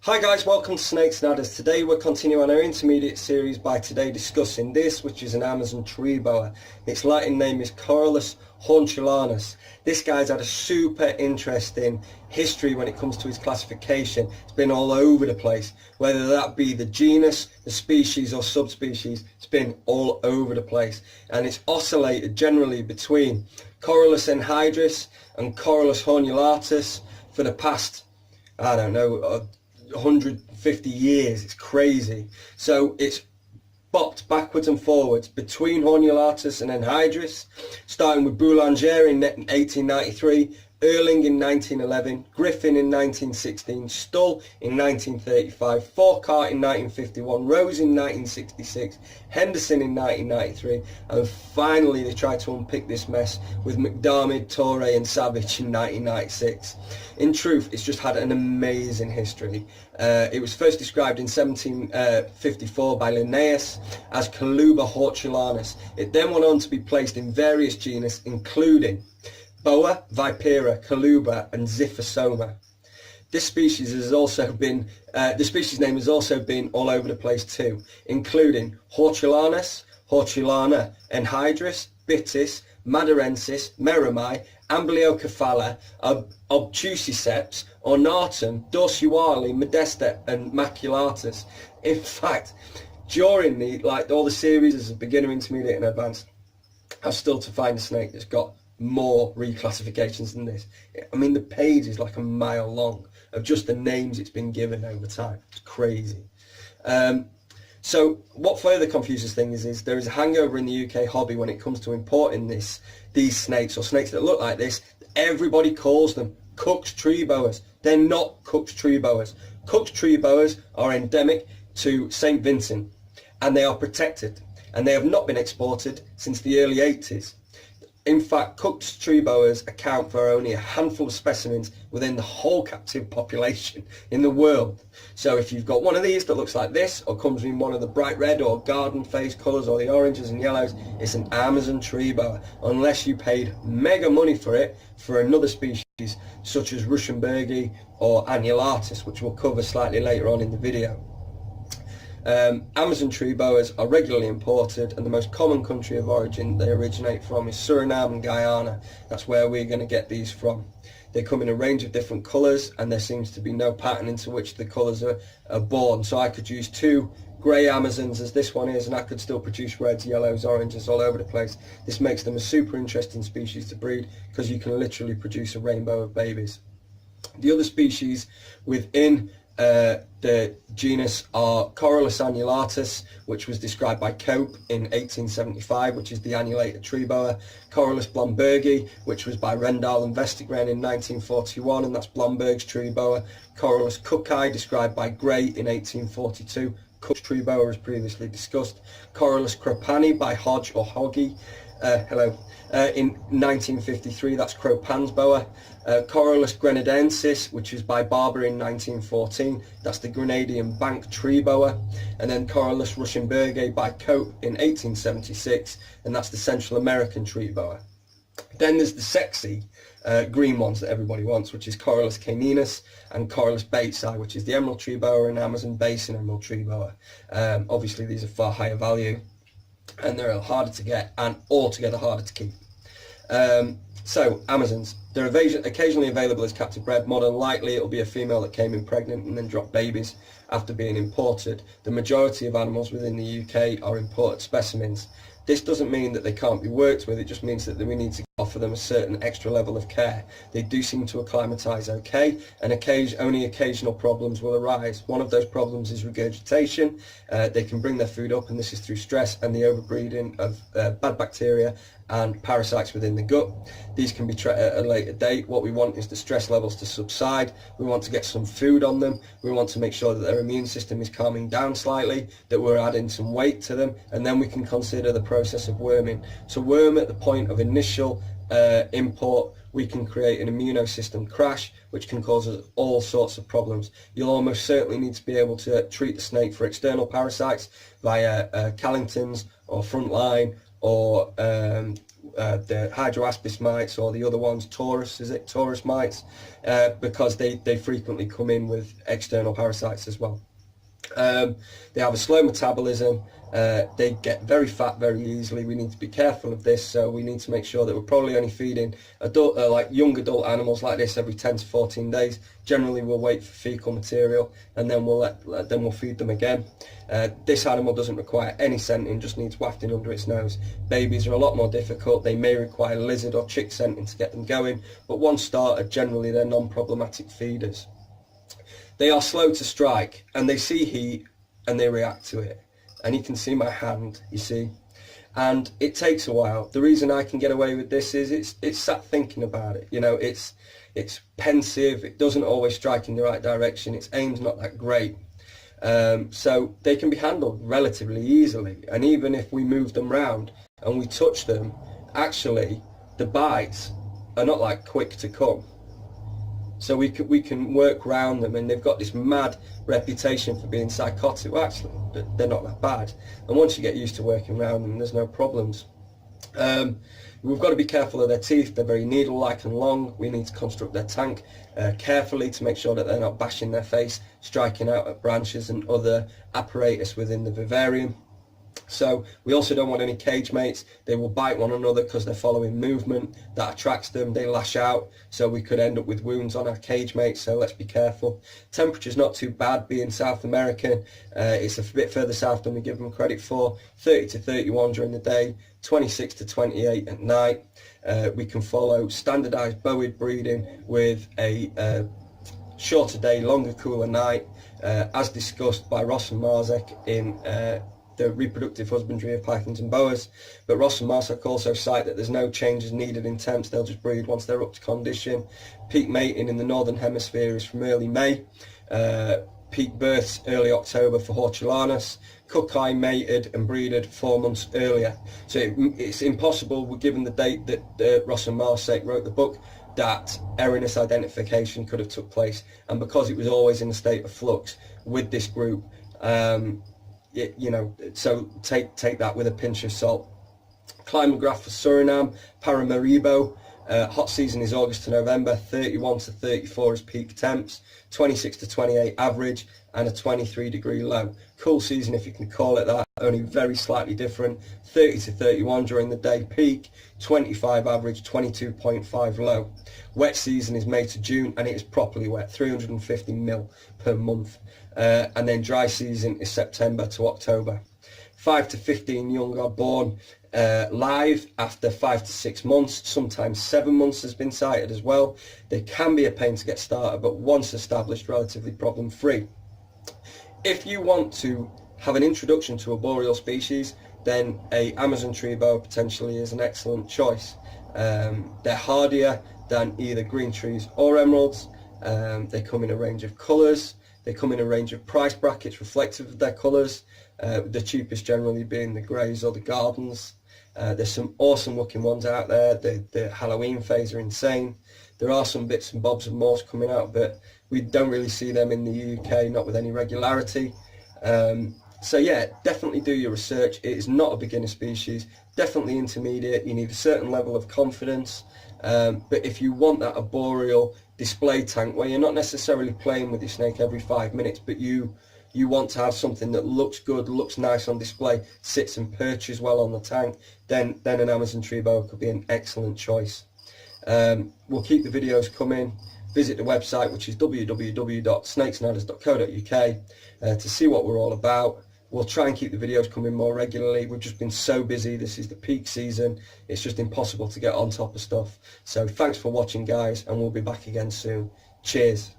Hi guys, welcome to Snakes and Adders. Today we're continuing our intermediate series by today discussing this, which is an Amazon tree boa. Its Latin name is Corallus hortulanus. This guy's had a super interesting history when it comes to his classification. It's been all over the place, whether that be the genus, the species or subspecies. It's been all over the place, and it's oscillated generally between Corallus enhydris and Corallus hortulatus for the past, I don't know, 150 years. It's crazy. So it's bopped backwards and forwards between hortulatus and enhydris, starting with Boulanger in 1893, Erling in 1911, Griffin in 1916, Stull in 1935, Fourcart in 1951, Rose in 1966, Henderson in 1993, and finally they tried to unpick this mess with McDermid, Torre and Savage in 1996. In truth, it's just had an amazing history. It was first described in 1754 by Linnaeus as Coluba hortulanus. It then went on to be placed in various genus, including Boa, Vipera, Coluba and Xiphosoma. This species has also been, the species name has also been all over the place too, including Hortulanus, Hortulana, Enhydris, Bitis, Madurensis, Merami, Ambliocephala, Obtusiceps, Ornatum, Dorsuali, Modesta and Maculatus. In fact, during all the series as a beginner, intermediate and advanced, I've still to find a snake that's got more reclassifications than this. I mean, the page is like a mile long of just the names it's been given over time. It's crazy. So what further confuses things is there is a hangover in the UK hobby when it comes to importing these snakes, or snakes that look like this. Everybody calls them Cook's tree boas. They're not Cook's tree boas. Cook's tree boas are endemic to St. Vincent, and they are protected, and they have not been exported since the early 80s. In fact, Cook's tree boas account for only a handful of specimens within the whole captive population in the world. So if you've got one of these that looks like this, or comes in one of the bright red or garden face colours or the oranges and yellows, it's an Amazon tree boa, unless you paid mega money for it for another species such as Ruschenbergi or Annulatus, which we'll cover slightly later on in the video. Amazon tree boas are regularly imported, and the most common country of origin they originate from is Suriname and Guyana. That's where we're going to get these from. They come in a range of different colours, and there seems to be no pattern into which the colours are born. So I could use two grey Amazons as this one is, and I could still produce reds, yellows, oranges all over the place. This makes them a super interesting species to breed because you can literally produce a rainbow of babies. The other species within the genus are Corallus annulatus, which was described by Cope in 1875, which is the annulated tree boa. Corallus blombergi, which was by Rendal and Vestigren in 1941, and that's Blomberg's tree boa. Corallus cooki, described by Gray in 1842. Cook's tree boa, as previously discussed. Corallus cropani by Hodge or Hoggy, in 1953, that's Cropan's boa. Corallus grenadensis, which is by Barber in 1914, that's the Grenadian bank tree boa. And then Corallus ruschenbergi by Cope in 1876, and that's the Central American tree boa. Then there's the sexy green ones that everybody wants, which is Corallus caninus and Corallus batesi, which is the emerald tree boa and Amazon basin emerald tree boa. Obviously these are far higher value, and they're harder to get and altogether harder to keep. So Amazons, they're occasionally available as captive bred. More than likely it'll be a female that came in pregnant and then dropped babies after being imported. The majority of animals within the UK are imported specimens. This doesn't mean that they can't be worked with, it just means that we need to offer them a certain extra level of care. They do seem to acclimatise okay, and only occasional problems will arise. One of those problems is regurgitation. They can bring their food up, and this is through stress and the overbreeding of bad bacteria and parasites within the gut. These can be treated at a later date. What we want is the stress levels to subside. We want to get some food on them. We want to make sure that their immune system is calming down slightly, that we're adding some weight to them, and then we can consider the process of worming. To worm at the point of initial import, we can create an immunosystem crash, which can cause us all sorts of problems. You'll almost certainly need to be able to treat the snake for external parasites via Callington's or Frontline or the hydroaspis mites, or the other ones, Taurus mites, because they frequently come in with external parasites as well. They have a slow metabolism. They get very fat very easily. We need to be careful of this, so we need to make sure that we're probably only feeding like young adult animals like this every 10 to 14 days. Generally, we'll wait for fecal material, and then we'll feed them again. This animal doesn't require any scenting, just needs wafting under its nose. Babies are a lot more difficult. They may require lizard or chick scenting to get them going, but once started, generally they're non-problematic feeders. They are slow to strike, and they see heat and they react to it. And you can see my hand, you see, and it takes a while. The reason I can get away with this is it's sat thinking about it. You know, it's pensive. It doesn't always strike in the right direction. Its aim's not that great, so they can be handled relatively easily. And even if we move them round and we touch them, actually the bites are not like quick to come. So we can work around them, and they've got this mad reputation for being psychotic. Well, actually, they're not that bad. And once you get used to working around them, there's no problems. We've got to be careful of their teeth. They're very needle-like and long. We need to construct their tank carefully to make sure that they're not bashing their face, striking out at branches and other apparatus within the vivarium. So we also don't want any cage mates. They will bite one another because they're following movement that attracts them. They lash out, so we could end up with wounds on our cage mates, so let's be careful. Temperature's not too bad being South American. It's a bit further south than we give them credit for. 30 to 31 during the day, 26 to 28 at night. We can follow standardised boid breeding with a shorter day, longer, cooler night, as discussed by Ross and Marzek in the reproductive husbandry of pythons and boas. But Ross and Marzek also cite that there's no changes needed in temps. They'll just breed once they're up to condition. Peak mating in the northern hemisphere is from early May. Peak births early October for hortulanus. Cuckeye mated and breeded 4 months earlier. So it's impossible, given the date that Ross and Marzek wrote the book, that erroneous identification could have took place. And because it was always in a state of flux with this group, you know, so take that with a pinch of salt. Climate graph for Suriname, Paramaribo. Hot season is August to November, 31 to 34 is peak temps, 26 to 28 average, and a 23 degree low. Cool season, if you can call it that, only very slightly different, 30 to 31 during the day peak, 25 average, 22.5 low. Wet season is May to June, and it is properly wet, 350 mil per month. And then dry season is September to October. 5 to 15 young are born live after 5 to 6 months. Sometimes 7 months has been cited as well. They can be a pain to get started, but once established, relatively problem free. If you want to have an introduction to a boreal species, then a Amazon tree boa potentially is an excellent choice. They're hardier than either green trees or emeralds. They come in a range of colours. They come in a range of price brackets reflective of their colours, the cheapest generally being the greys or the gardens. There's some awesome looking ones out there. The Halloween phase are insane. There are some bits and bobs of morse coming out, but we don't really see them in the UK, not with any regularity. So yeah, definitely do your research. It is not a beginner species, definitely intermediate. You need a certain level of confidence. But if you want that arboreal display tank where you're not necessarily playing with your snake every 5 minutes, but you want to have something that looks good, looks nice on display, sits and perches well on the tank, then an Amazon tree boa could be an excellent choice. We'll keep the videos coming. Visit the website, which is www.snakesnadders.co.uk, to see what we're all about. We'll try and keep the videos coming more regularly. We've just been so busy. This is the peak season. It's just impossible to get on top of stuff. So thanks for watching, guys, and we'll be back again soon. Cheers.